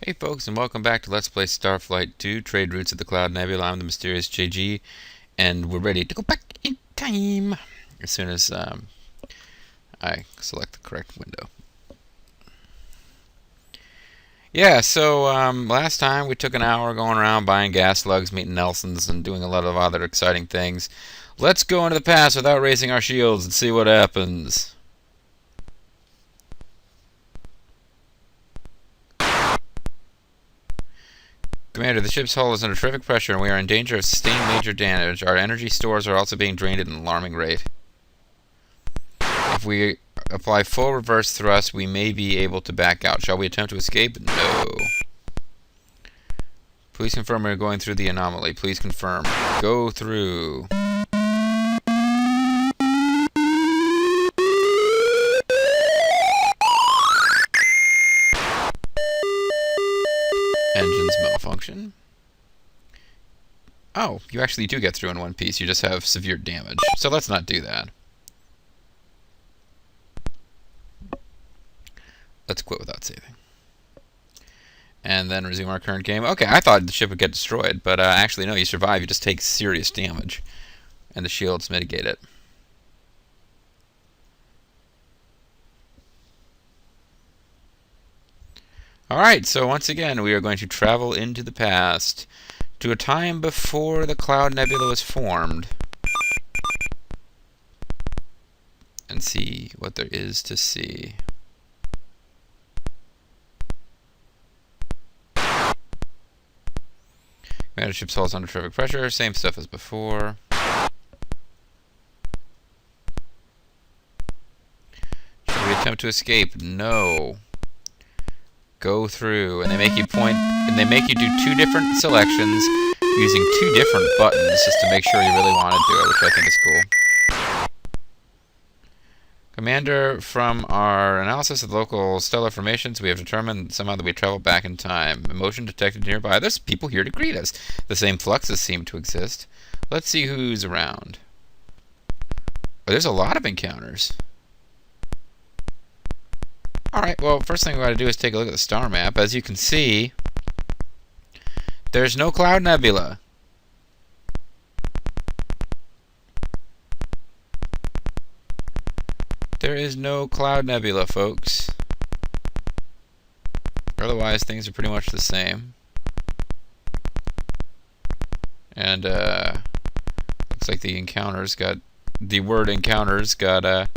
Hey folks, and welcome back to Let's Play Starflight 2, Trade Routes of the Cloud Nebula. I'm the mysterious JG, and we're ready to go back in time as soon as I select the correct window. Yeah, so last time we took an hour going around buying gas slugs, meeting Nelsons, and doing a lot of other exciting things. Let's go into the past without raising our shields and see what happens. Commander, the ship's hull is under terrific pressure and we are in danger of sustained major damage. Our energy stores are also being drained at an alarming rate. If we apply full reverse thrust, we may be able to back out. Shall we attempt to escape? No. Please confirm we are going through the anomaly. Please confirm. Go through. Engines malfunction. Oh, you actually do get through in one piece. You just have severe damage. So let's not do that. Let's quit without saving. And then resume our current game. Okay, I thought the ship would get destroyed, but actually no, you survive. You just take serious damage. And the shields mitigate it. Alright, so once again, we are going to travel into the past to a time before the Cloud Nebula was formed and see what there is to see. Commander ship's hull is under terrific pressure, same stuff as before. Should we attempt to escape? No. Go through, and they make you point, and they make you do two different selections using two different buttons just to make sure you really want to do it, which I think is cool. Commander, from our analysis of the local stellar formations, we have determined somehow that we travel back in time. Motion detected nearby. There's people here to greet us. The same fluxes seem to exist. Let's see who's around. Oh, there's a lot of encounters. Alright, well, first thing we got to do is take a look at the star map. As you can see, there's no Cloud Nebula. There is no Cloud Nebula, folks. Otherwise, things are pretty much the same. And, looks like the word encounters got,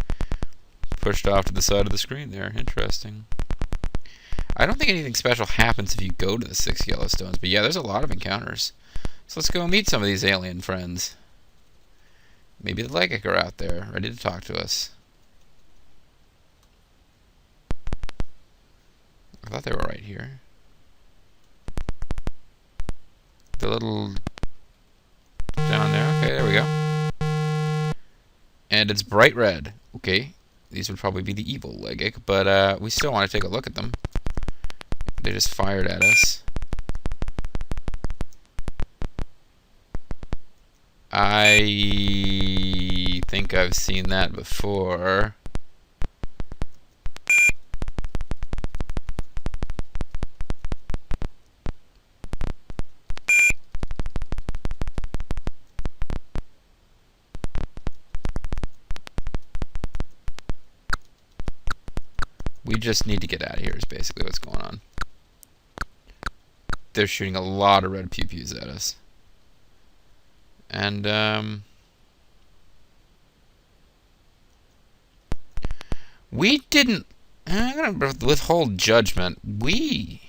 pushed off to the side of the screen there. Interesting. I don't think anything special happens if you go to the 6 Yellowstones, but yeah, there's a lot of encounters. So let's go meet some of these alien friends. Maybe the Legic are out there, ready to talk to us. I thought they were right here. The little... down there. Okay, there we go. And it's bright red. Okay. These would probably be the evil Legic, but we still want to take a look at them. They just fired at us. I think I've seen that before. We just need to get out of here is basically what's going on. They're shooting a lot of red pew-pews at us. And, we didn't... I'm going to withhold judgment. We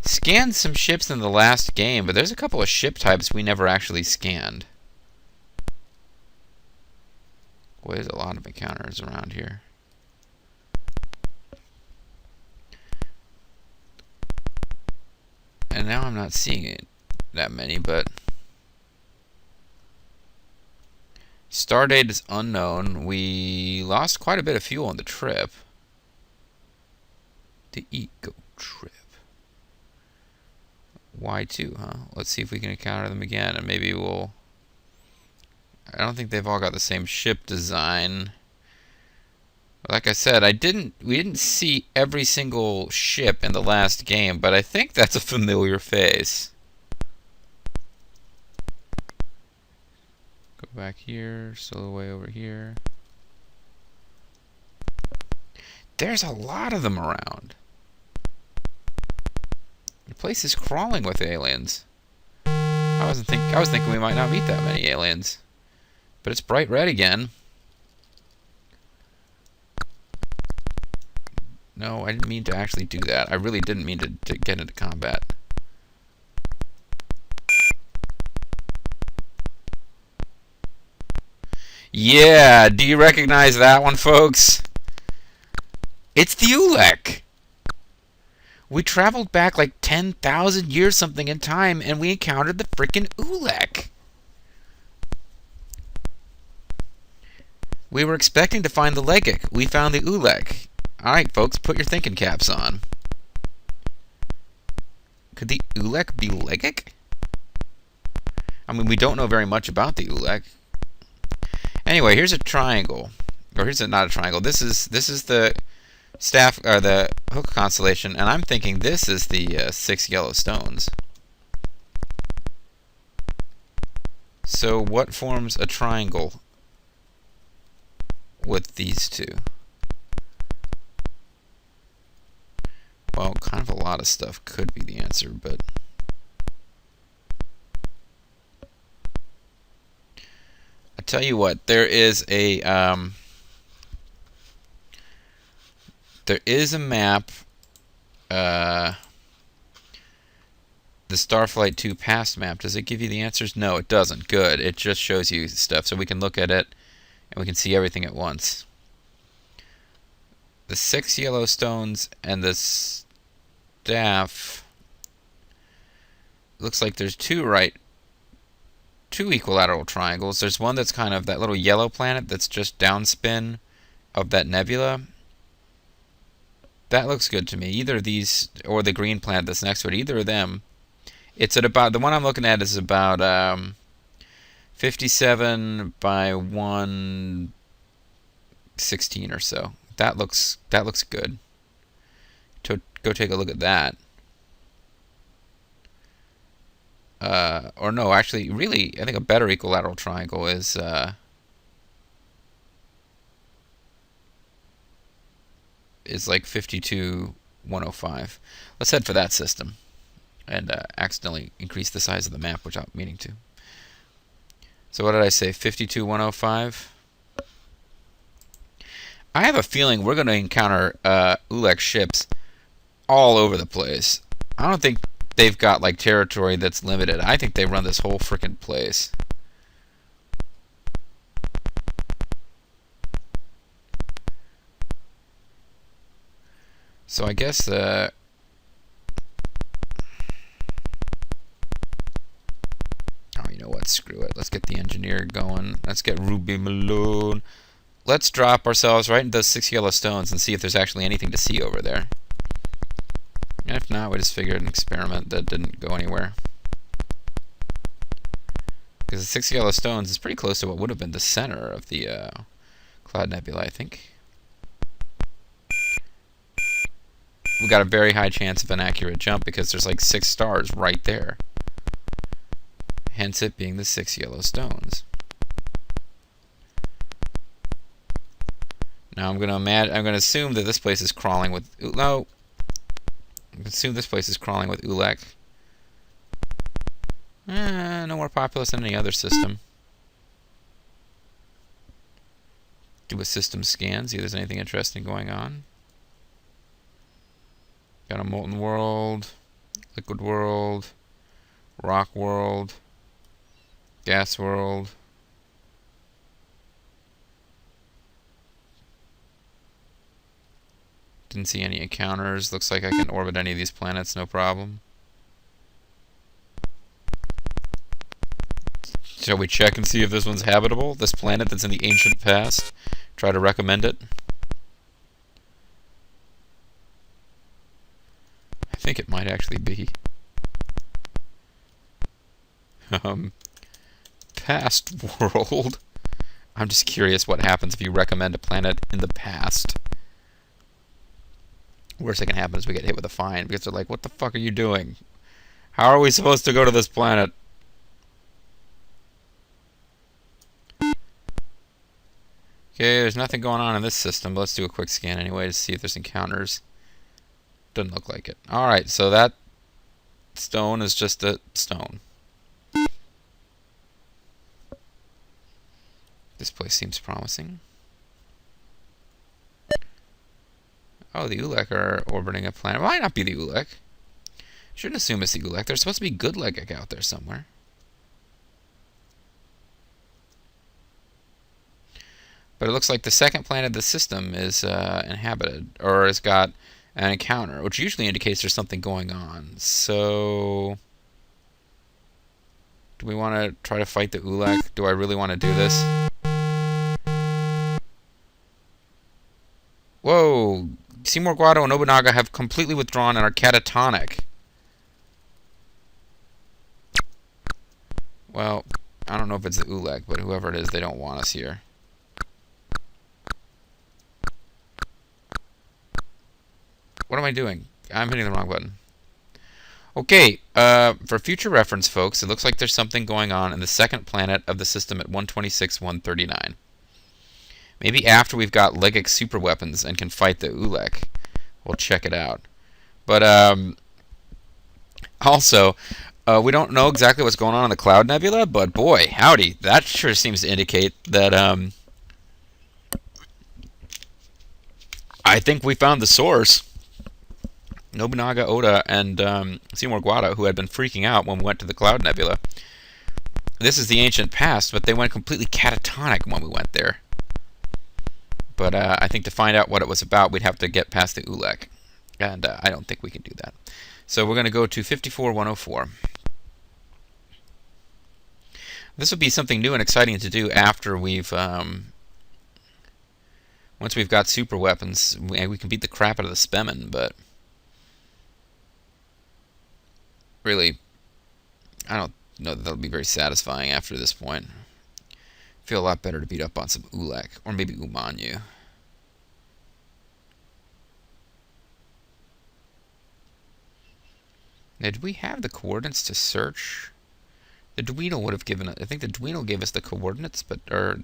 scanned some ships in the last game, but there's a couple of ship types we never actually scanned. Boy, there's a lot of encounters around here. And now I'm not seeing it that many, but stardate is unknown. We lost quite a bit of fuel on the trip. The eco trip. Y2, huh? Let's see if we can encounter them again, and maybe we'll... I don't think they've all got the same ship design. Like I said, we didn't see every single ship in the last game, but I think that's a familiar face. Go back here, still away over here. There's a lot of them around. The place is crawling with aliens. I was thinking we might not meet that many aliens. But it's bright red again. No, I didn't mean to actually do that. I really didn't mean to get into combat. Yeah, do you recognize that one, folks? It's the Ulek. We traveled back like 10,000 years something in time, and we encountered the frickin' Ulek. We were expecting to find the Legic. We found the Ulek. Alright, folks, put your thinking caps on. Could the Ulek be Legic? I mean, we don't know very much about the Ulek. Anyway, here's a triangle. Or here's not a triangle. This is the staff or the Hook constellation, and I'm thinking this is the 6 yellow stones. So what forms a triangle with these two? Well, kind of a lot of stuff could be the answer, but I tell you what, there is a map, the Starflight 2 past map. Does it give you the answers? No, it doesn't. Good. It just shows you stuff, so we can look at it and we can see everything at once. The 6 yellow stones and the staff. Looks like there's two equilateral triangles. There's one that's kind of that little yellow planet that's just downspin of that nebula. That looks good to me. Either of these, or the green planet that's next to it, either of them. It's at about, the one I'm looking at is about 57 by 116 or so. That looks good. Go take a look at that. Or no, actually, really, I think a better equilateral triangle is like 52-105. Let's head for that system and accidentally increase the size of the map without meaning to. So what did I say? 52-105? I have a feeling we're going to encounter Ulek ships all over the place. I don't think they've got like territory that's limited. I think they run this whole frickin' place. So I guess oh, you know what? Screw it. Let's get the engineer going. Let's get Ruby Malone. Let's drop ourselves right into those 6 yellow stones and see if there's actually anything to see over there. And if not, we just figured an experiment that didn't go anywhere. Because the 6 yellow stones is pretty close to what would have been the center of the Cloud Nebula, I think. We got a very high chance of an accurate jump because there's like 6 stars right there. Hence it being the 6 yellow stones. Now I'm gonna assume that this place is crawling with no. I'm gonna assume this place is crawling with Ulek. No more populous than any other system. Do a system scan, see if there's anything interesting going on. Got a molten world, liquid world, rock world, gas world. Didn't see any encounters. Looks like I can orbit any of these planets, no problem. Shall we check and see if this one's habitable? This planet that's in the ancient past? Try to recommend it? I think it might actually be. Past world. I'm just curious what happens if you recommend a planet in the past. Worst that can happen is we get hit with a fine because they're like, what the fuck are you doing? How are we supposed to go to this planet? Okay, there's nothing going on in this system, but let's do a quick scan anyway to see if there's encounters. Doesn't look like it. Alright, so that stone is just a stone. This place seems promising. Oh, the Ulek are orbiting a planet. It might not be the Ulek. Shouldn't assume it's the Ulek. There's supposed to be good Legek out there somewhere. But it looks like the second planet of the system is inhabited, or has got an encounter, which usually indicates there's something going on. So, do we want to try to fight the Ulek? Do I really want to do this? Whoa! Seymour Guado and Nobunaga have completely withdrawn and are catatonic. Well, I don't know if it's the Ulek, but whoever it is, they don't want us here. What am I doing? I'm hitting the wrong button. Okay, for future reference, folks, it looks like there's something going on in the second planet of the system at 126-139. Maybe after we've got Legek super weapons and can fight the Ulek, we'll check it out. But also, we don't know exactly what's going on in the Cloud Nebula, but boy, howdy, that sure seems to indicate that I think we found the source. Nobunaga, Oda, and Seymour Guado, who had been freaking out when we went to the Cloud Nebula. This is the ancient past, but they went completely catatonic when we went there. But I think to find out what it was about, we'd have to get past the Ulek. And I don't think we can do that. So we're going to go to 54104. This would be something new and exciting to do after we've... once we've got super weapons, we can beat the crap out of the Spemen, but... really, I don't know that that'll be very satisfying after this point. Feel a lot better to beat up on some Ulek, or maybe Umanyu. Now, did we have the coordinates to search? The Dweenle would have given it. I think the Dweenle gave us the coordinates, but or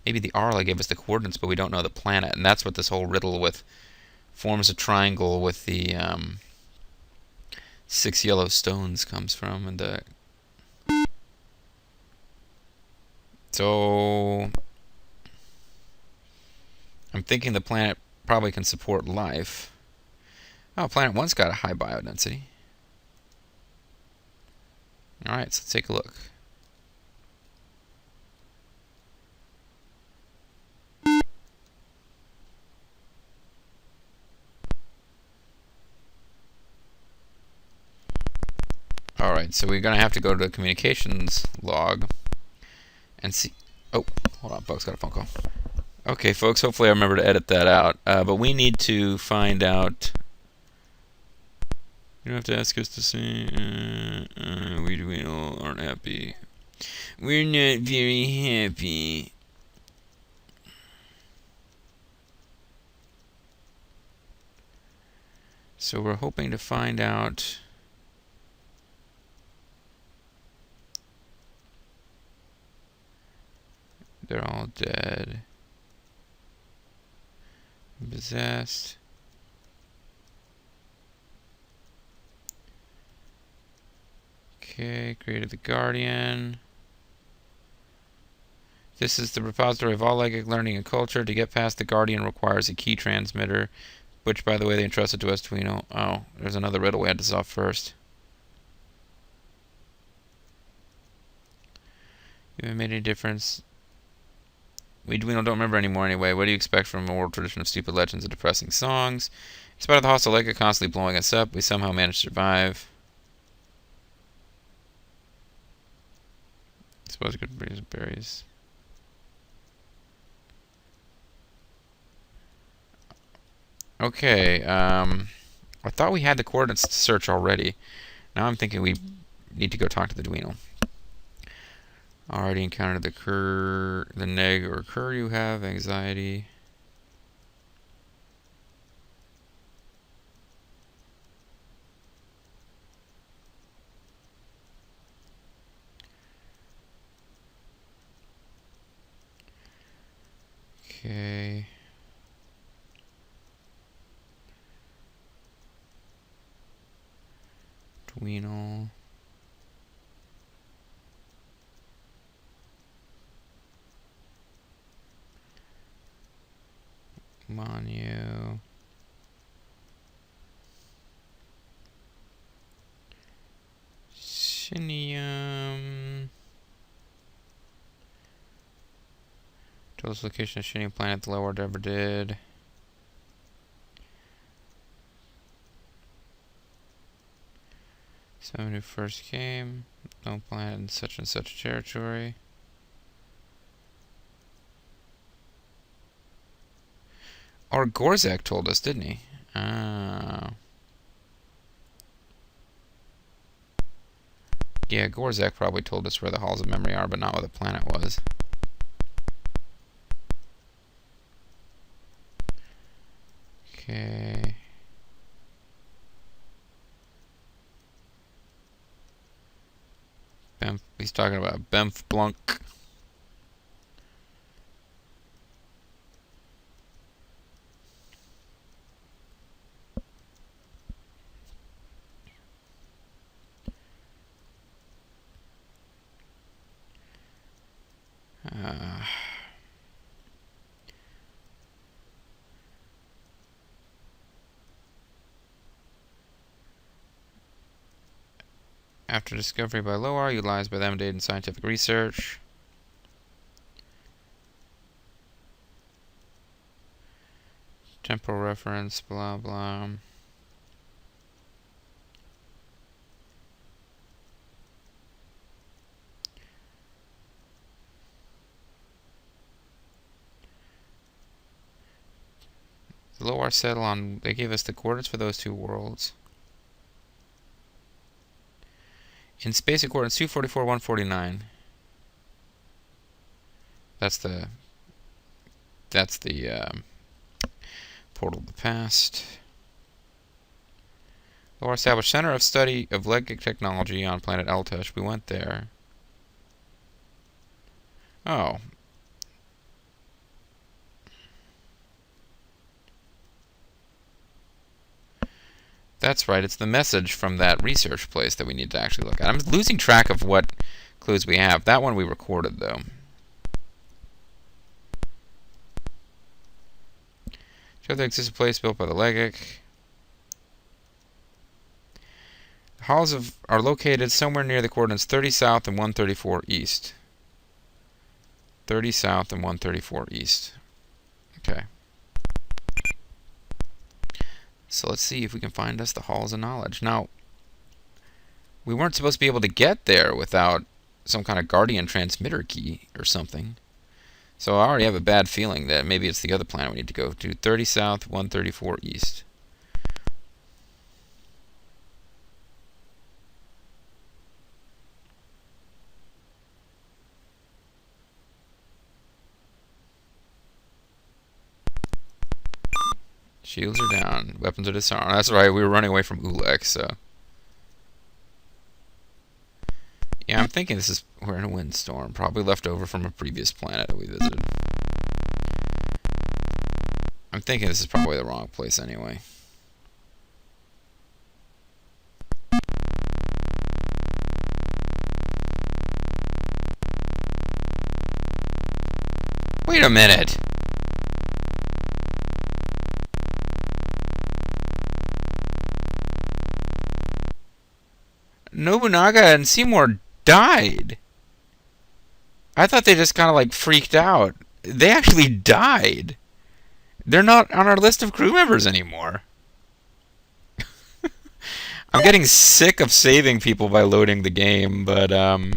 maybe the Arla gave us the coordinates, but we don't know the planet, and that's what this whole riddle with forms a triangle with the 6 yellow stones comes from, and the... So... I'm thinking the planet probably can support life. Oh, planet 1's got a high biodensity. Alright, so let's take a look. Alright, so we're going to have to go to the communications log and see... Oh, hold on, folks, got a phone call. Okay, folks, hopefully I remember to edit that out. But we need to find out... You don't have to ask us to say... we all aren't happy. We're not very happy. So we're hoping to find out... They're all dead. Possessed. Okay, created the Guardian. This is the repository of all Legek learning and culture. To get past the Guardian requires a key transmitter, which, by the way, they entrusted to us, Dweenle. Oh, there's another riddle we had to solve first. You haven't made any difference. We Dweenle don't remember anymore anyway. What do you expect from an oral tradition of stupid legends and depressing songs? In spite of the hostile Legek constantly blowing us up, we somehow managed to survive. I suppose we could bring berries. Okay, I thought we had the coordinates to search already. Now I'm thinking we need to go talk to the Dweenle. Already encountered the neg or cur you have, anxiety. Okay. Dweenle. Manu. Shinium. Total location of Shinium planet the Lord ever did. Someone who first came. No planet in such and such territory. Or Gorzak told us, didn't he? Yeah, Gorzak probably told us where the halls of memory are, but not where the planet was. Okay. He's talking about Bemf Blunk. After discovery by Loar, utilized by them to aid in scientific research. Temporal reference, blah blah. The Loar settle on. They gave us the coordinates for those two worlds. In space coordinates 244, 149. That's the portal of the past. Loar established center of study of Legic technology on planet Eltush. We went there. Oh. That's right, it's the message from that research place that we need to actually look at. I'm losing track of what clues we have. That one we recorded, though. Show there exists a place built by the Legic. The halls are located somewhere near the coordinates 30 south and 134 east. 30 south and 134 east. Okay. So let's see if we can find us the Halls of Knowledge. Now, we weren't supposed to be able to get there without some kind of Guardian transmitter key or something. So I already have a bad feeling that maybe it's the other planet we need to go to. 30 south, 134 east. Shields are down. Weapons are disarmed. That's right, we were running away from Ulek, so. Yeah, I'm thinking we're in a windstorm. Probably left over from a previous planet that we visited. I'm thinking this is probably the wrong place anyway. Wait a minute! Nobunaga and Seymour died. I thought they just kind of like freaked out. They actually died. They're not on our list of crew members anymore. I'm getting sick of saving people by loading the game, but oh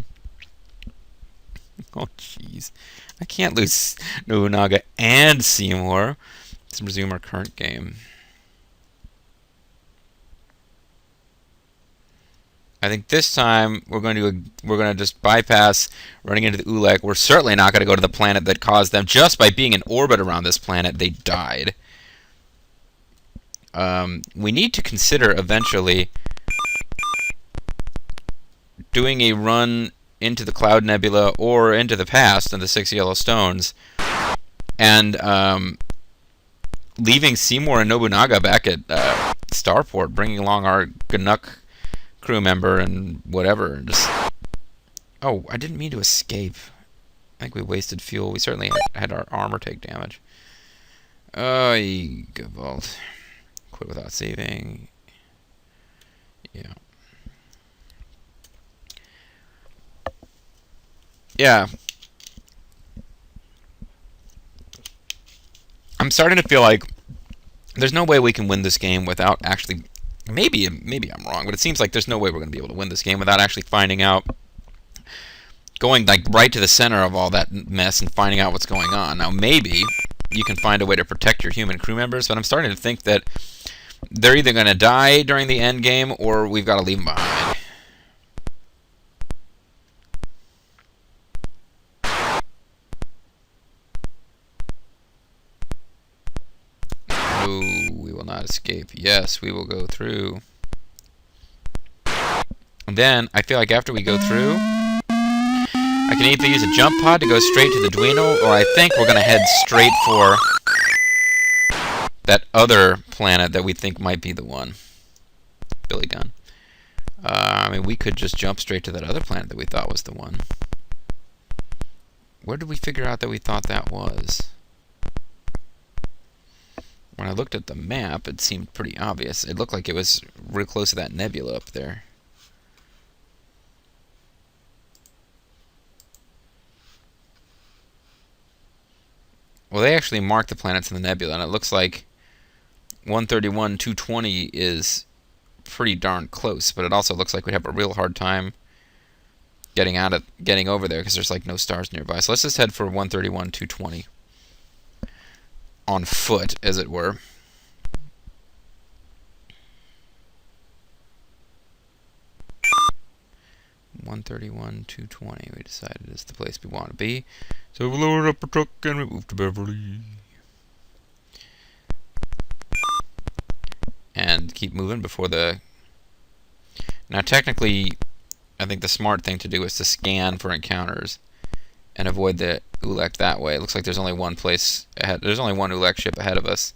jeez. I can't lose Nobunaga and Seymour. Let's resume our current game. I think this time we're going to just bypass running into the Ulek. We're certainly not going to go to the planet that caused them. Just by being in orbit around this planet, they died. We need to consider eventually doing a run into the Cloud Nebula or into the past in the 6 Yellow Stones, and leaving Seymour and Nobunaga back at Starport, bringing along our Ganuk crew member and whatever. Just oh, I didn't mean to escape. I think we wasted fuel. We certainly had our armor take damage. Oh, Gewalt. Quit without saving. Yeah. Yeah. I'm starting to feel like there's no way we can win this game without actually... Maybe I'm wrong, but it seems like there's no way we're going to be able to win this game without actually finding out... Going like right to the center of all that mess and finding out what's going on. Now, maybe you can find a way to protect your human crew members, but I'm starting to think that they're either going to die during the end game or we've got to leave them behind. No, we will not escape. Yes, we will go through. And then, I feel like after we go through, I can either use a jump pod to go straight to the Dweenle, or I think we're going to head straight for that other planet that we think might be the one. Billy Gunn. I mean, we could just jump straight to that other planet that we thought was the one. Where did we figure out that we thought that was? When I looked at the map, it seemed pretty obvious. It looked like it was real close to that nebula up there. Well, they actually marked the planets in the nebula, and it looks like 131, 220 is pretty darn close, but it also looks like we'd have a real hard time getting over there because there's like no stars nearby. So let's just head for 131, 220 on foot, as it were. $131, $220. We decided is the place we want to be. So we lowered up our truck and we moved to Beverly. And keep moving before the... Now technically, I think the smart thing to do is to scan for encounters and avoid the Ulek that way. It looks like there's only one place ahead. There's only one Ulek ship ahead of us,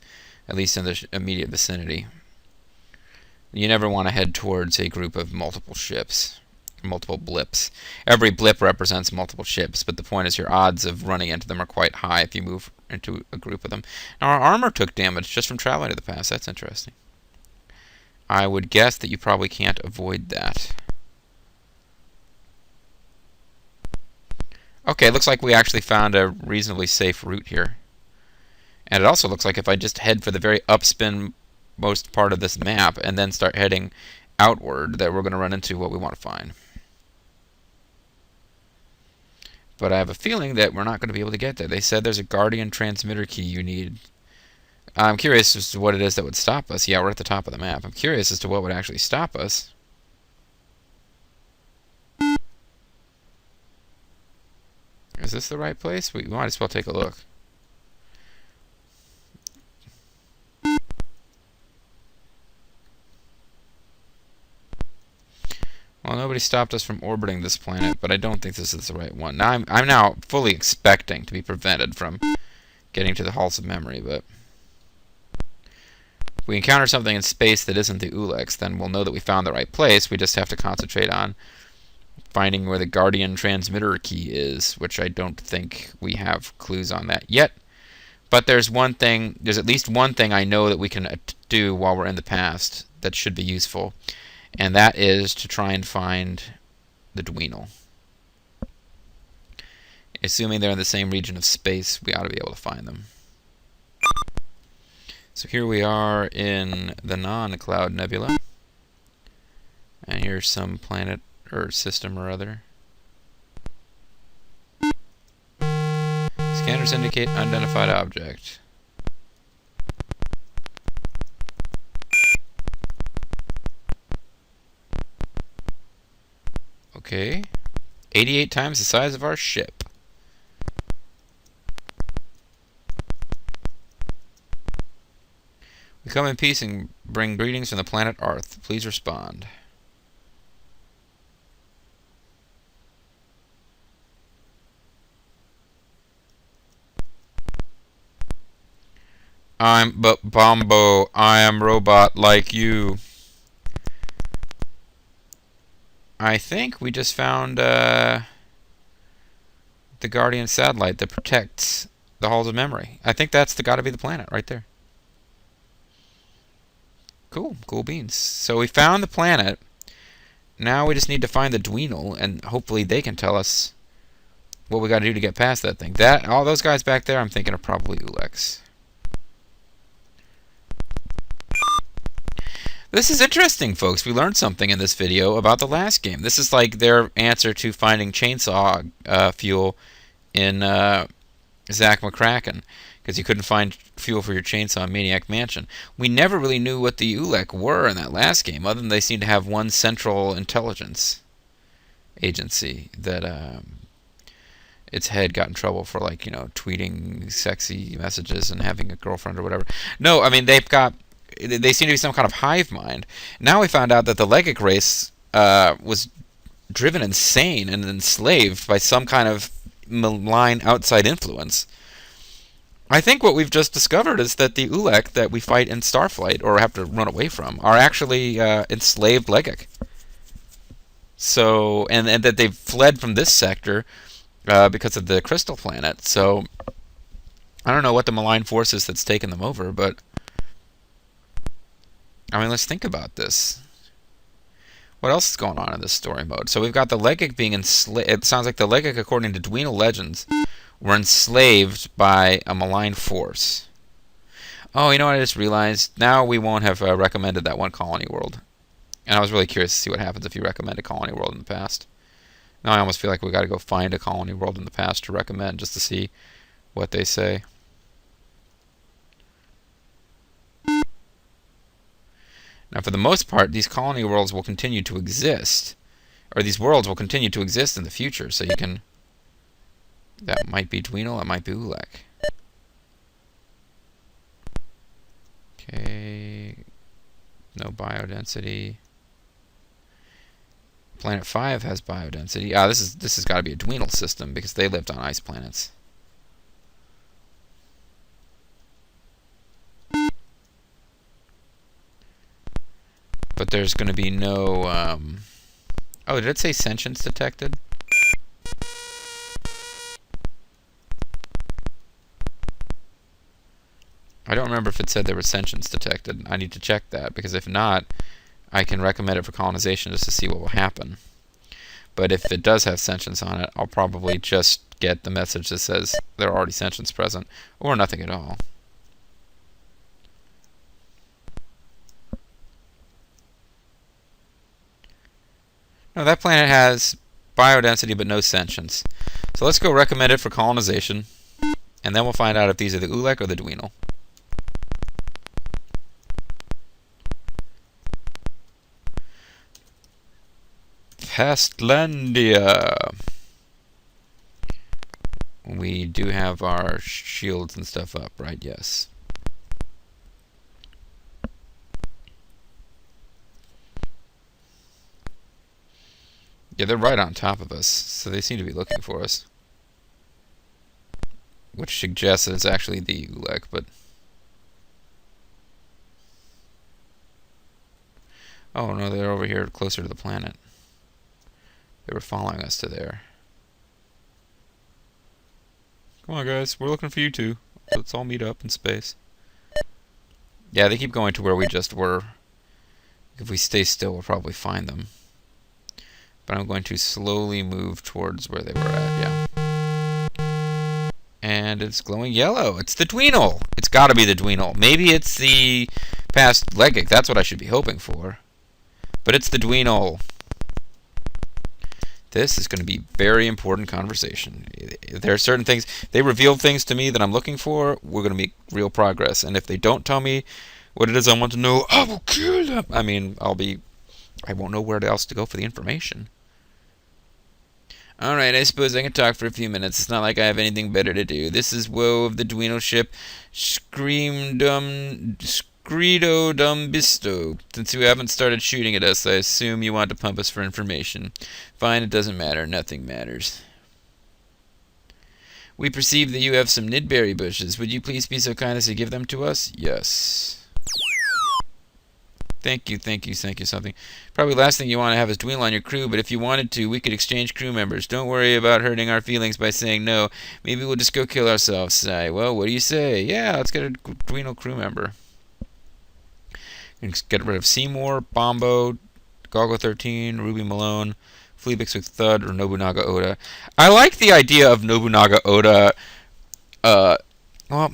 at least in the immediate vicinity. You never want to head towards a group of multiple ships. Multiple blips. Every blip represents multiple ships, but the point is your odds of running into them are quite high if you move into a group of them. Now, our armor took damage just from traveling to the past. That's interesting. I would guess that you probably can't avoid that. Okay, looks like we actually found a reasonably safe route here. And it also looks like if I just head for the very upspin most part of this map and then start heading outward, that we're going to run into what we want to find. But I have a feeling that we're not going to be able to get there. They said there's a Guardian transmitter key you need. I'm curious as to what it is that would stop us. Yeah, we're at the top of the map. I'm curious as to what would actually stop us. Is this the right place? We might as well take a look. Well, nobody stopped us from orbiting this planet, but I don't think this is the right one. Now, I'm now fully expecting to be prevented from getting to the halls of memory, but if we encounter something in space that isn't the Uleks, then we'll know that we found the right place. We just have to concentrate on finding where the Guardian transmitter key is, which I don't think we have clues on that yet. But there's at least one thing I know that we can do while we're in the past that should be useful. And that is to try and find the Dweenle. Assuming they're in the same region of space, we ought to be able to find them. So here we are in the non-Cloud Nebula. And here's some planet or system or other. Scanners indicate unidentified object. Okay. 88 times the size of our ship. We come in peace and bring greetings from the planet Earth. Please respond. I'm but Bombo. I am robot like you. I think we just found the Guardian satellite that protects the halls of memory. I think that's got to be the planet right there. Cool, cool beans. So we found the planet. Now we just need to find the Dweenle, and hopefully they can tell us what we got to do to get past that thing. All those guys back there, I'm thinking are probably Ulex. This is interesting, folks. We learned something in this video about the last game. This is like their answer to finding chainsaw fuel in Zack McCracken, because you couldn't find fuel for your chainsaw in Maniac Mansion. We never really knew what the Ulek were in that last game, other than they seemed to have one central intelligence agency that its head got in trouble for, like, tweeting sexy messages and having a girlfriend or whatever. No, I mean, they seem to be some kind of hive mind. Now we found out that the Legic race was driven insane and enslaved by some kind of malign outside influence. I think what we've just discovered is that the Ulek that we fight in Starflight, or have to run away from, are actually enslaved Legic. So, and that they've fled from this sector because of the crystal planet. So, I don't know what the malign force is that's taken them over, but I mean, let's think about this. What else is going on in this story mode? So we've got the Legic being enslaved. It sounds like the Legic, according to Dweenle legends, were enslaved by a malign force. Oh, you know what I just realized? Now we won't have recommended that one colony world. And I was really curious to see what happens if you recommend a colony world in the past. Now I almost feel like we got to go find a colony world in the past to recommend just to see what they say. Now, for the most part, these colony worlds will continue to exist. Or these worlds will continue to exist in the future. So you can... That might be Dweenle, that might be Ulek. Okay. No biodensity. Planet 5 has biodensity. Ah, this has got to be a Dweenle system because they lived on ice planets. But there's going to be no... Oh, did it say sentience detected? I don't remember if it said there was sentience detected. I need to check that, because if not, I can recommend it for colonization just to see what will happen. But if it does have sentience on it, I'll probably just get the message that says there are already sentience present, or nothing at all. No, that planet has biodensity but no sentience. So let's go recommend it for colonization, and then we'll find out if these are the Ulek or the Dweenle. Pestlandia. We do have our shields and stuff up, right? Yes. Yeah, they're right on top of us, so they seem to be looking for us. Which suggests that it's actually the Ulek, but... Oh no, they're over here closer to the planet. They were following us to there. Come on, guys, we're looking for you too. Let's all meet up in space. Yeah, they keep going to where we just were. If we stay still, we'll probably find them. But I'm going to slowly move towards where they were at, yeah. And it's glowing yellow. It's the Dweenle! It's gotta be the Dweenle. Maybe it's the past Legic. That's what I should be hoping for. But it's the Dweenle. This is going to be very important conversation. There are certain things, they reveal things to me that I'm looking for, we're going to make real progress. And if they don't tell me what it is I want to know, I will kill them. I mean, I won't know where else to go for the information. Alright, I suppose I can talk for a few minutes. It's not like I have anything better to do. This is Woe of the Dweenle ship. Screedo dum bisto. Since you haven't started shooting at us, I assume you want to pump us for information. Fine, it doesn't matter. Nothing matters. We perceive that you have some nidberry bushes. Would you please be so kind as to give them to us? Yes. Thank you something. Probably the last thing you want to have is Dweenle on your crew, but if you wanted to, we could exchange crew members. Don't worry about hurting our feelings by saying no. Maybe we'll just go kill ourselves. Sigh. Well, what do you say? Yeah, let's get a Dweenle crew member. And get rid of Seymour, Bombo, Goggle 13, Ruby Malone, Fleabix with Thud, or Nobunaga Oda. I like the idea of Nobunaga Oda. Well,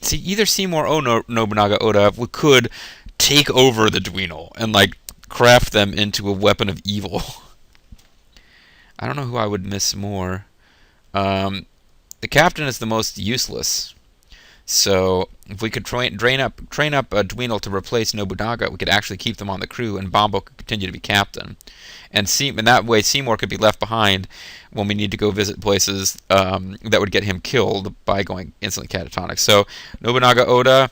see, either Seymour or Nobunaga Oda could take over the Dweenle and like craft them into a weapon of evil. I don't know who I would miss more. The captain is the most useless. So if we could train up a Dweenle to replace Nobunaga, we could actually keep them on the crew, and Bombo could continue to be captain. And that way Seymour could be left behind when we need to go visit places that would get him killed by going instantly catatonic. So Nobunaga Oda,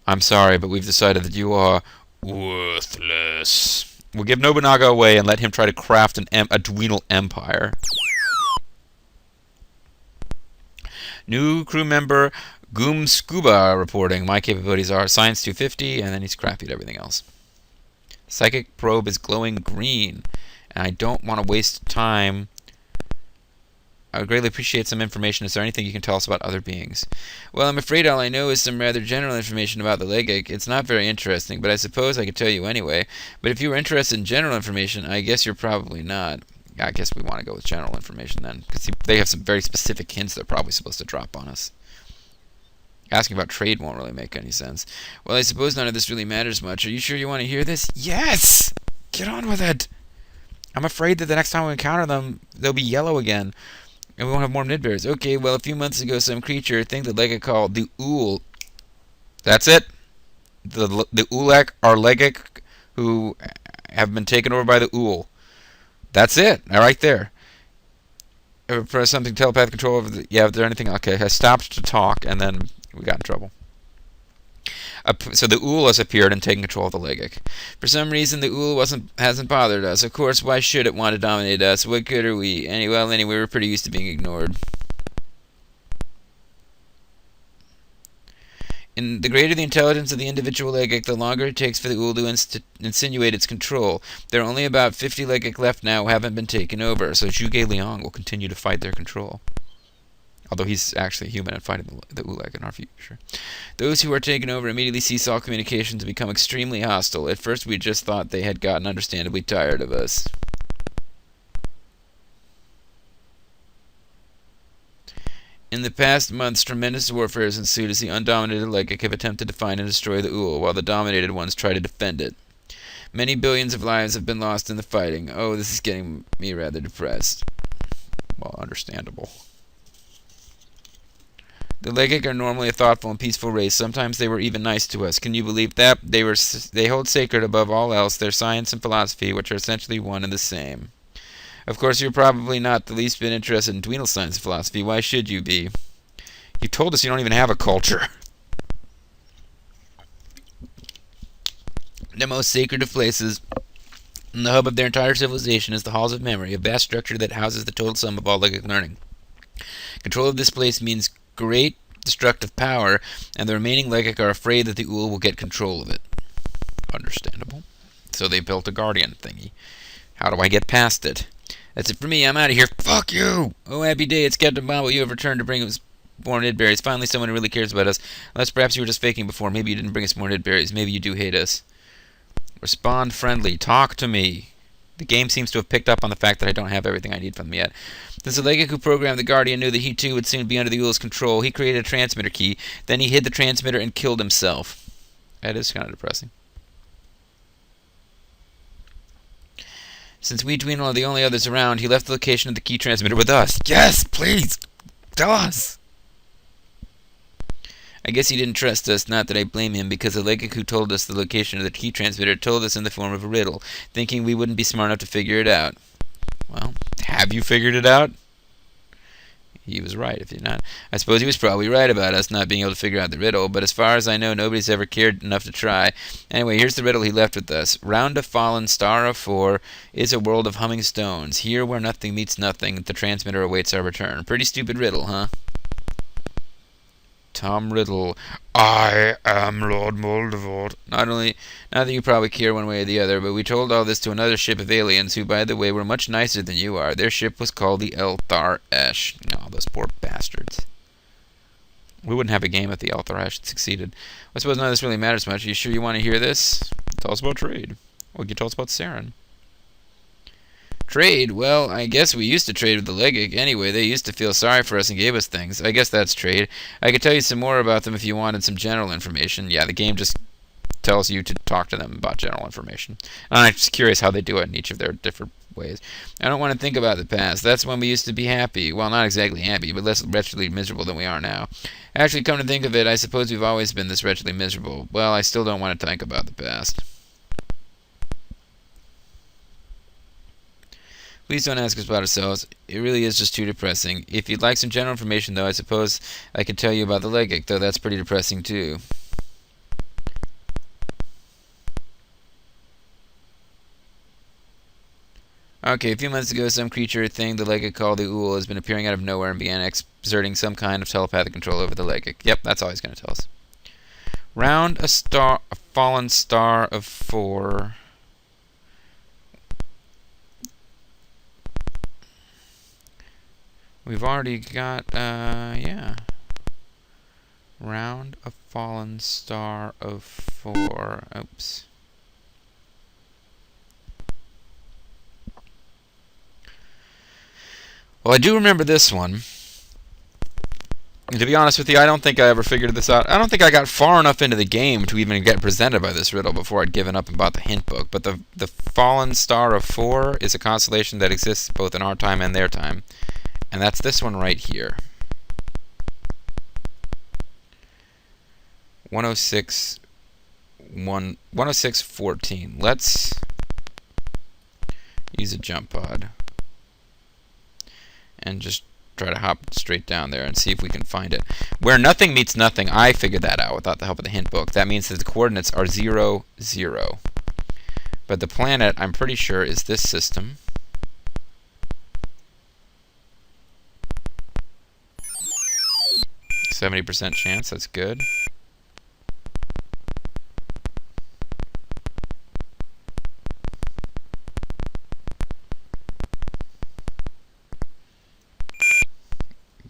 I'm sorry, but we've decided that you are worthless. We'll give Nobunaga away and let him try to craft a Dweenle empire. New crew member Goom Scuba reporting. My capabilities are Science 250, and then he's crappy at everything else. Psychic probe is glowing green, and I don't want to waste time. I would greatly appreciate some information. Is there anything you can tell us about other beings? Well, I'm afraid all I know is some rather general information about the Legic. It's not very interesting, but I suppose I could tell you anyway. But if you were interested in general information, I guess you're probably not. I guess we want to go with general information then, because they have some very specific hints they're probably supposed to drop on us. Asking about trade won't really make any sense. Well, I suppose none of this really matters much. Are you sure you want to hear this? Yes! Get on with it! I'm afraid that the next time we encounter them, they'll be yellow again. And we won't have more nidberries. Okay, well, a few months ago, some creature, thing that Legic called the Ool. That's it. The Ulek are Legic who have been taken over by the Ool. That's it. Right there. Ever press something telepathic control over the... Yeah, is there anything... Okay, I stopped to talk, and then we got in trouble. So the Ool has appeared and taken control of the Legic. For some reason, the Ool hasn't bothered us. Of course, why should it want to dominate us? What good are we? Anyway, we're pretty used to being ignored. And the greater the intelligence of the individual Legic, the longer it takes for the Ool to insinuate its control. There are only about 50 Legic left now who haven't been taken over, so Zhuge Liang will continue to fight their control. Although he's actually human and fighting the Ulag in our future. Those who are taken over immediately cease all communications and become extremely hostile. At first we just thought they had gotten understandably tired of us. In the past months, tremendous warfare has ensued as the undominated Legic have attempted to find and destroy the Ool, while the dominated ones try to defend it. Many billions of lives have been lost in the fighting. Oh, this is getting me rather depressed. Well, understandable. The Legic are normally a thoughtful and peaceful race. Sometimes they were even nice to us. Can you believe that? They hold sacred above all else their science and philosophy, which are essentially one and the same. Of course, you're probably not the least bit interested in Dweenle science and philosophy. Why should you be? You told us you don't even have a culture. The most sacred of places, and the hub of their entire civilization, is the Halls of Memory, a vast structure that houses the total sum of all Legic learning. Control of this place means great destructive power, and the remaining Legic are afraid that the Ool will get control of it. Understandable. So they built a guardian thingy. How do I get past it? That's it for me. I'm out of here. Fuck you! Oh, happy day. It's Captain Bombo. You have returned to bring us more nidberries. Finally, someone who really cares about us. Unless perhaps you were just faking before. Maybe you didn't bring us more nidberries. Maybe you do hate us. Respond friendly. Talk to me. The game seems to have picked up on the fact that I don't have everything I need from them yet. Since the Legic who programmed the Guardian knew that he too would soon be under the Ool's control, he created a transmitter key. Then he hid the transmitter and killed himself. That is kind of depressing. Since we Dweenle are the only others around, he left the location of the key transmitter with us. Yes, please! Tell us! I guess he didn't trust us, not that I blame him, because the Legic who told us the location of the key transmitter told us in the form of a riddle, thinking we wouldn't be smart enough to figure it out. Well, Have you figured it out? He was right, if you're not. I suppose he was probably right about us not being able to figure out the riddle, but as far as I know, nobody's ever cared enough to try. Anyway, here's the riddle he left with us. Round a fallen star of 4 is a world of humming stones. Here where nothing meets nothing, the transmitter awaits our return. Pretty stupid riddle, huh? Tom Riddle. I am Lord Voldemort. Not that you probably care one way or the other, but we told all this to another ship of aliens who, by the way, were much nicer than you are. Their ship was called the Elthar Esh. Oh, those poor bastards. We wouldn't have a game if the Elthar Esh had succeeded. I suppose none of this really matters much. Are you sure you want to hear this? Tell us about trade. Well, you tell us about Saren. Trade? Well, I guess we used to trade with the Legic. Anyway, they used to feel sorry for us and gave us things. I guess that's trade. I could tell you some more about them if you wanted some general information. Yeah, the game just tells you to talk to them about general information. And I'm just curious how they do it in each of their different ways. I don't want to think about the past. That's when we used to be happy. Well, not exactly happy, but less wretchedly miserable than we are now. Actually, come to think of it, I suppose we've always been this wretchedly miserable. Well, I still don't want to think about the past. Please don't ask us about ourselves. It really is just too depressing. If you'd like some general information, though, I suppose I could tell you about the Legic, though that's pretty depressing, too. Okay, a few months ago, some creature or thing the Legic called the Ool has been appearing out of nowhere and began exerting some kind of telepathic control over the Legic. Yep, that's all he's going to tell us. Round a fallen star of 4... We've already got, yeah. Round a fallen star of 4. Oops. Well, I do remember this one. And to be honest with you, I don't think I ever figured this out. I don't think I got far enough into the game to even get presented by this riddle before I'd given up and bought the hint book. But the fallen star of 4 is a constellation that exists both in our time and their time. And that's this one right here. 106.14. Let's use a jump pod and just try to hop straight down there and see if we can find it. Where nothing meets nothing, I figured that out without the help of the hint book. That means that the coordinates are 0, 0. But the planet, I'm pretty sure, is this system. 70% chance, that's good.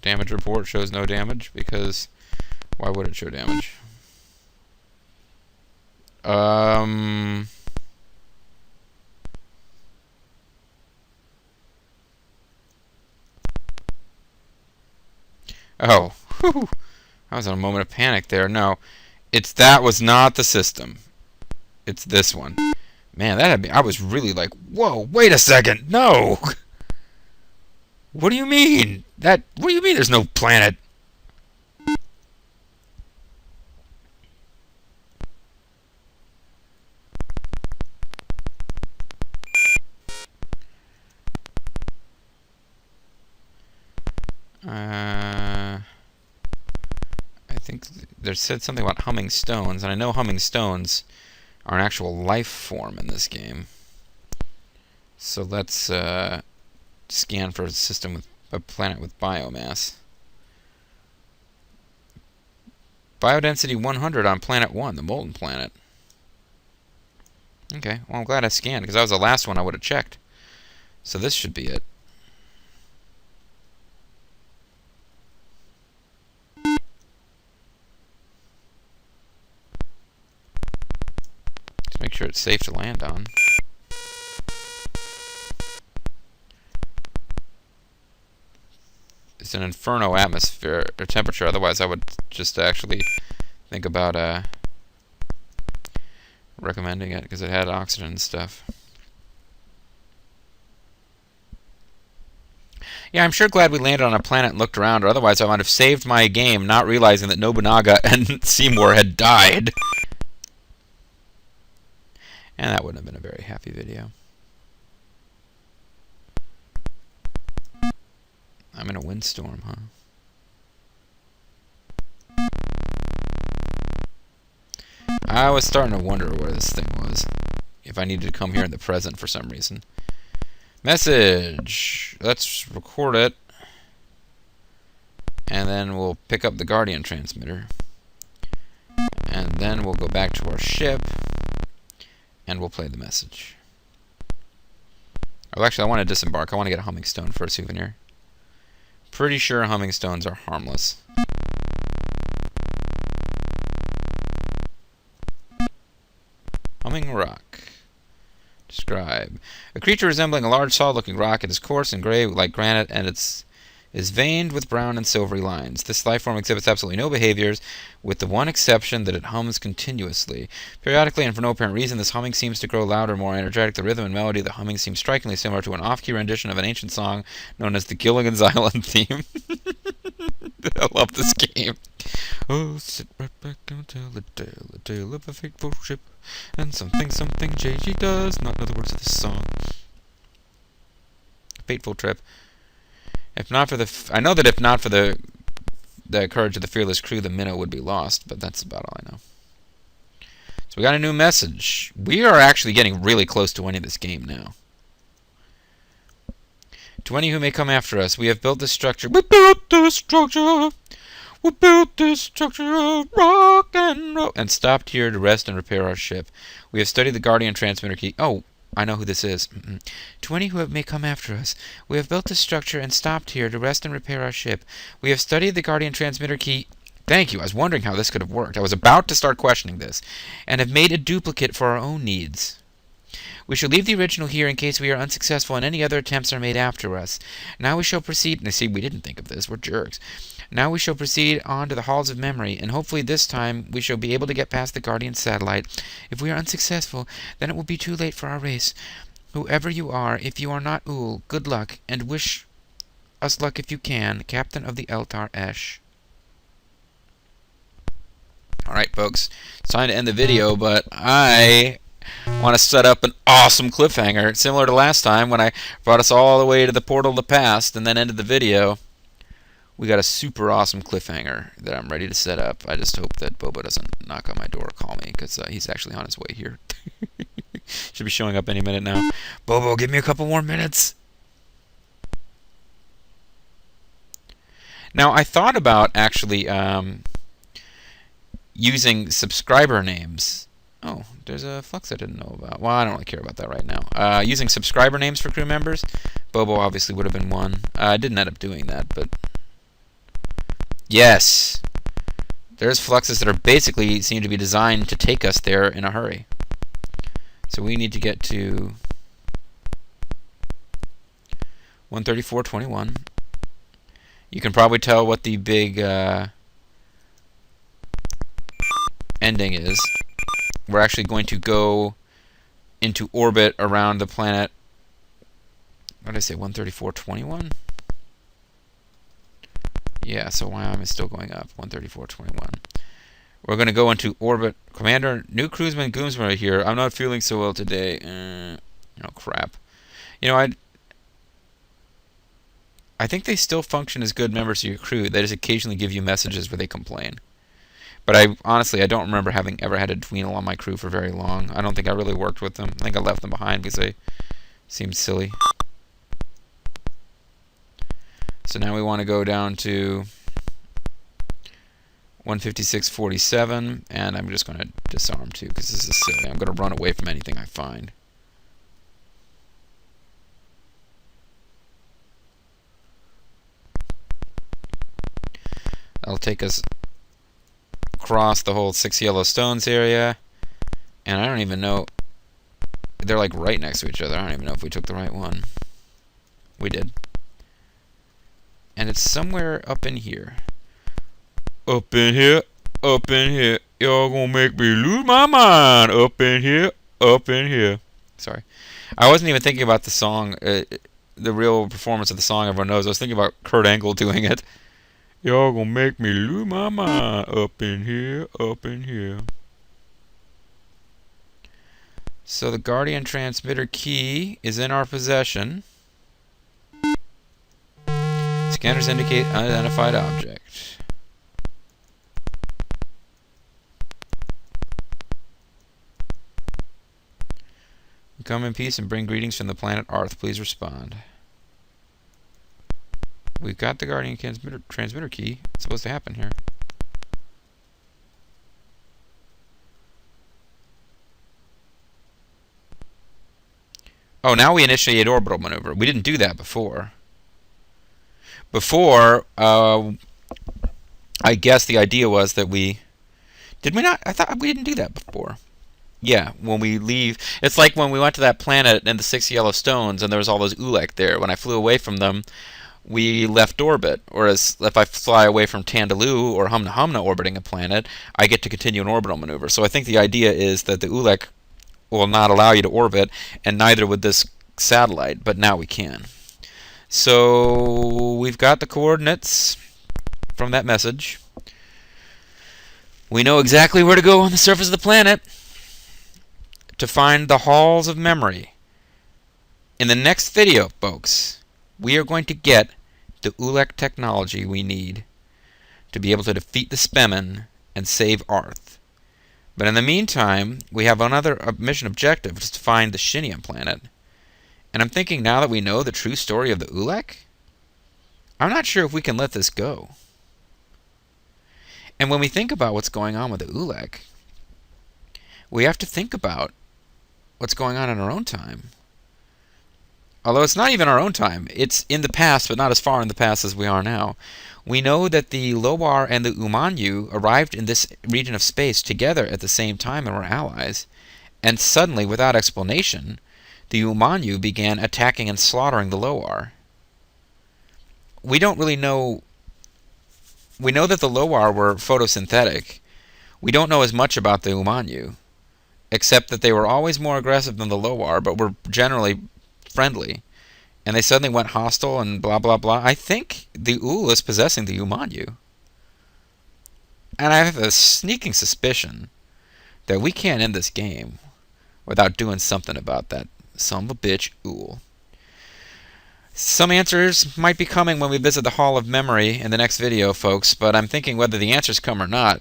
Damage report shows no damage, because why would it show damage? Oh, whew. I was in a moment of panic there. No, that was not the system. It's this one. Man, that had me. I was really like, whoa, wait a second, no. What do you mean? What do you mean there's no planet? I think there said something about humming stones, and I know humming stones are an actual life form in this game. So let's scan for a system with a planet with biomass. Biodensity 100 on planet 1, the molten planet. Okay, well I'm glad I scanned, because that was the last one I would have checked. So this should be it. Just make sure it's safe to land on. It's an inferno atmosphere or temperature. Otherwise, I would just actually think about recommending it, because it had oxygen and stuff. Yeah, I'm sure glad we landed on a planet and looked around, or otherwise I might have saved my game, not realizing that Nobunaga and Seymour had died. And that wouldn't have been a very happy video. I'm in a windstorm, huh? I was starting to wonder where this thing was. If I needed to come here in the present for some reason. Message. Let's record it. And then we'll pick up the Guardian transmitter. And then we'll go back to our ship. And we'll play the message. Oh, actually, I want to disembark. I want to get a humming stone for a souvenir. Pretty sure humming stones are harmless. Humming rock. Describe. A creature resembling a large solid-looking rock. It is coarse and gray like granite, and is veined with brown and silvery lines. This life form exhibits absolutely no behaviors, with the one exception that it hums continuously. Periodically, and for no apparent reason, this humming seems to grow louder, more energetic. The rhythm and melody of the humming seems strikingly similar to an off-key rendition of an ancient song known as the Gilligan's Island theme. I love this game. Oh, sit right back and tell a tale of a fateful ship, and something JG does not know the words of this song. Fateful trip. If not for I know that if not for the courage of the fearless crew, the minnow would be lost, but that's about all I know. So we got a new message. We are actually getting really close to winning this game now. To any who may come after us, we have built this structure. We built this structure. We built this structure of rock and roll. And stopped here to rest and repair our ship. We have studied the Guardian transmitter key. Oh, I know who this is. To any who may come after us, we have built this structure and stopped here to rest and repair our ship. We have studied the Guardian transmitter key. Thank you. I was wondering how this could have worked. I was about to start questioning this. And have made a duplicate for our own needs. We shall leave the original here in case we are unsuccessful and any other attempts are made after us. Now we shall proceed. Now, see, we didn't think of this. We're jerks. Now we shall proceed on to the halls of memory, and hopefully this time we shall be able to get past the Guardian satellite. If we are unsuccessful, then it will be too late for our race. Whoever you are, if you are not Uhl, good luck, and wish us luck if you can. Captain of the Eltar Esh. Alright, folks. It's time to end the video, but I want to set up an awesome cliffhanger, similar to last time when I brought us all the way to the portal of the past and then ended the video. We got a super awesome cliffhanger that I'm ready to set up. I just hope that Bobo doesn't knock on my door or call me, because he's actually on his way here. Should be showing up any minute now. Bobo, give me a couple more minutes. Now, I thought about actually using subscriber names. Oh, there's a flux I didn't know about. Well, I don't really care about that right now. Using subscriber names for crew members. Bobo obviously would have been one. I didn't end up doing that, but yes, there's fluxes that are basically seem to be designed to take us there in a hurry. So we need to get to 134.21. You can probably tell what the big ending is. We're actually going to go into orbit around the planet. What did I say? 134.21? Yeah, so why am I still going up? 134.21. We're going to go into orbit. Commander, new crewsman Goomsman here. I'm not feeling so well today. Oh, crap. You know, I think they still function as good members of your crew. They just occasionally give you messages where they complain. But honestly, I don't remember having ever had a Dweenle on my crew for very long. I don't think I really worked with them. I think I left them behind because they seemed silly. So now we want to go down to 156.47, and I'm just going to disarm too because this is silly. I'm going to run away from anything I find. That'll take us across the whole 6 Yellow Stones area, and I don't even know. They're like right next to each other. I don't even know if we took the right one. We did. And it's somewhere up in here. Up in here, up in here. Y'all gonna make me lose my mind. Up in here, up in here. Sorry. I wasn't even thinking about the song, the real performance of the song everyone knows. I was thinking about Kurt Angle doing it. Y'all gonna make me lose my mind. Up in here, up in here. So the Guardian transmitter key is in our possession. Scanners indicate unidentified object. Come in peace and bring greetings from the planet Arth. Please respond. We've got the Guardian transmitter key. What's supposed to happen here? Oh, now we initiate orbital maneuver. We didn't do that before. Before, I guess the idea was that we... Did we not? I thought we didn't do that before. Yeah, when we leave... It's like when we went to that planet and the 6 yellow stones and there was all those Ulek there. When I flew away from them, we left orbit. Whereas if I fly away from Tandaloo or Humna Humna orbiting a planet, I get to continue an orbital maneuver. So I think the idea is that the Ulek will not allow you to orbit, and neither would this satellite, but now we can. So we've got the coordinates from that message. We know exactly where to go on the surface of the planet to find the halls of memory. In the next video, folks, we are going to get the Ulek technology we need to be able to defeat the Spemen and save Arth. But in the meantime, we have another mission objective, which is to find the Shinium planet. And I'm thinking, now that we know the true story of the Ulek, I'm not sure if we can let this go. And when we think about what's going on with the Ulek, we have to think about what's going on in our own time. Although it's not even our own time. It's in the past, but not as far in the past as we are now. We know that the Lowar and the Umanyu arrived in this region of space together at the same time and were allies. And suddenly, without explanation, the Umanyu began attacking and slaughtering the Lowar. We don't really know... We know that the Lowar were photosynthetic. We don't know as much about the Umanyu, except that they were always more aggressive than the Lowar, but were generally friendly. And they suddenly went hostile and blah, blah, blah. I think the Ul is possessing the Umanyu. And I have a sneaking suspicion that we can't end this game without doing something about that son of a bitch Ul. Some answers might be coming when we visit the Hall of Memory in the next video, folks, but I'm thinking whether the answers come or not,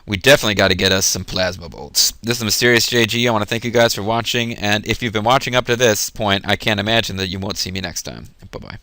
we definitely got to get us some plasma bolts. This is Mysterious JG. I want to thank you guys for watching, and if you've been watching up to this point, I can't imagine that you won't see me next time. Bye-bye.